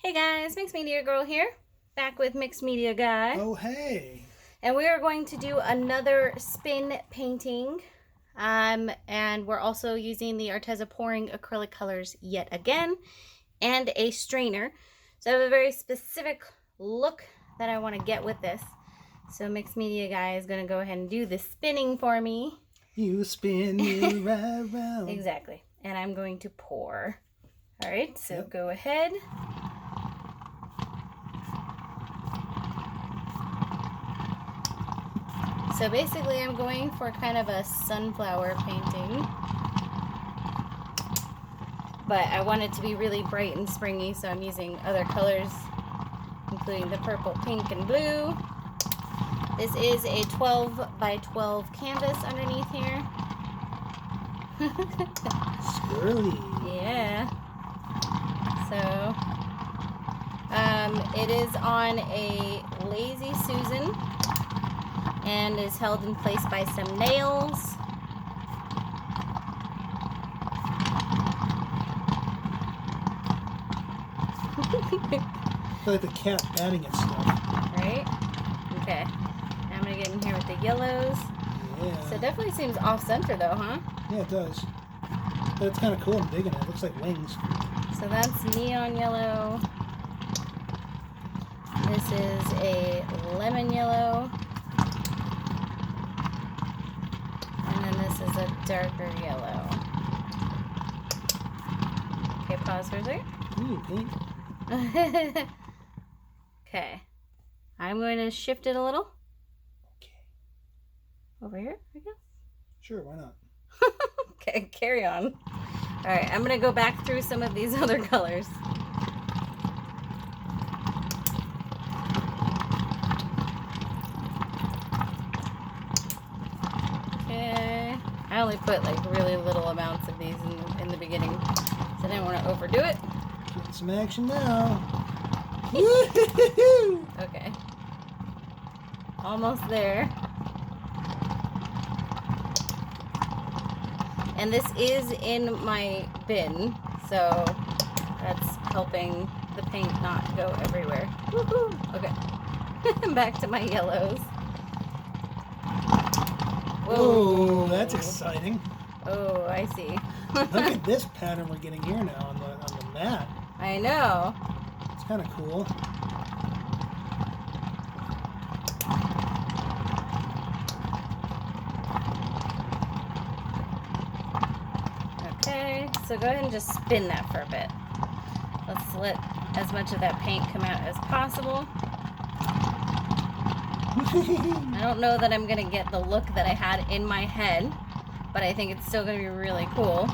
Hey guys, Mixed Media Girl here, back with Mixed Media Guy. Oh, hey. And we are going to do another spin painting. And we're also using the Arteza pouring acrylic colors yet again, and a strainer. So I have a very specific look that I want to get with this. So Mixed Media Guy is going to go ahead and do the spinning for me. You spin me right round. Exactly. And I'm going to pour. All right, so Go ahead. So basically I'm going for kind of a sunflower painting, but I want it to be really bright and springy, so I'm using other colors, including the purple, pink, and blue. This is a 12 by 12 canvas underneath here. Swirly. Yeah. So it is on a Lazy Susan and is held in place by some nails. Like the cat batting at stuff. Right? Okay. Now I'm going to get in here with the yellows. Yeah. So it definitely seems off-center though, huh? Yeah, it does. But it's kind of cool. I'm digging it. It looks like wings. So that's neon yellow. This is a lemon yellow. And then this is a darker yellow. Okay, pause for a second. Ooh, pink. Okay. I'm going to shift it a little. Okay. Over here, I guess. Sure, why not? Okay, carry on. Alright, I'm going to go back through some of these other colors. Okay. I only put like really little amounts of these in the beginning, so I didn't want to overdo it. Getting some action now. Okay. Almost there. And this is in my bin, so that's helping the paint not go everywhere. Woohoo! Okay. Back to my yellows. Whoa, that's exciting. Oh, I see. Look at this pattern we're getting here now on the mat. I know. It's kind of cool. Okay, so go ahead and just spin that for a bit. Let's let as much of that paint come out as possible. I don't know that I'm going to get the look that I had in my head, but I think it's still going to be really cool.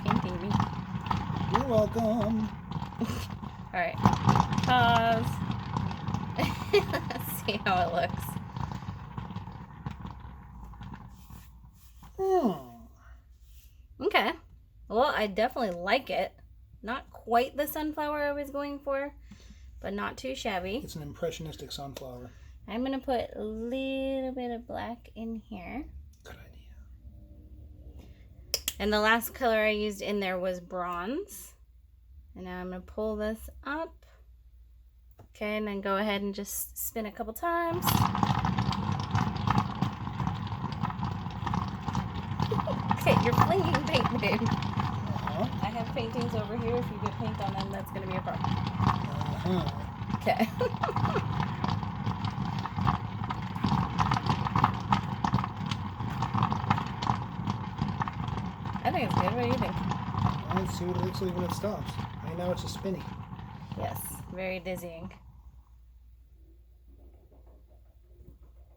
Painting me. You're welcome. Alright, pause. Let's see how it looks. Okay. Well, I definitely like it. Not quite the sunflower I was going for, but not too shabby. It's an impressionistic sunflower. I'm going to put a little bit of black in here. Good idea. And the last color I used in there was bronze. And now I'm going to pull this up. Okay, and then go ahead and just spin a couple times. Okay, you're flinging paint, babe. I have paintings over here. If you get paint on them, that's going to be a problem. Okay. I think it's good. What do you think? Let's see what it looks like when it stops. Right now it's a spinny. Yes, very dizzying.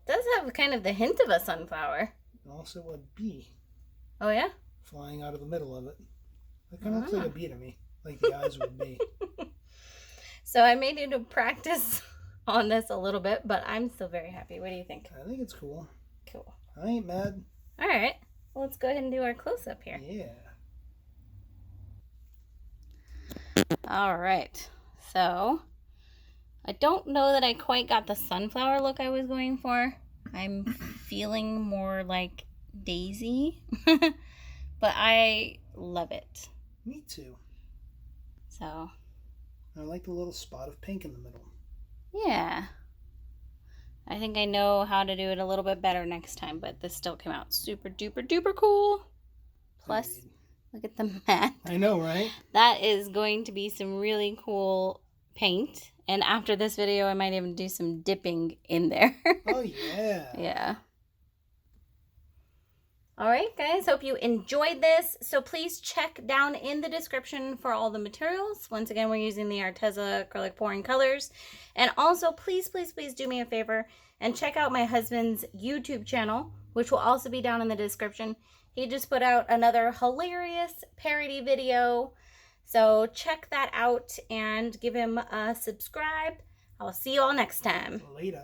Does have kind of the hint of a sunflower. Also a bee. Oh yeah? Flying out of the middle of it. That kind of looks like a bee to me. Like the eyes would be. So I made you to practice on this a little bit, but I'm still very happy. What do you think? I think it's cool. Cool. I ain't mad. All right. Well, let's go ahead and do our close-up here. Yeah. All right. So I don't know that I quite got the sunflower look I was going for. I'm feeling more like daisy, but I love it. Me too. So. I like the little spot of pink in the middle. Yeah. I think I know how to do it a little bit better next time, but this still came out super duper duper cool. Plus, Agreed. look at the mat. I know, right? That is going to be some really cool paint. And after this video, I might even do some dipping in there. Oh, yeah. Yeah. All right, guys, hope you enjoyed this. So please check down in the description for all the materials. Once again, we're using the Arteza acrylic pouring colors. And also, please, please, please do me a favor and check out my husband's YouTube channel, which will also be down in the description. He just put out another hilarious parody video. So check that out and give him a subscribe. I'll see you all next time. Later.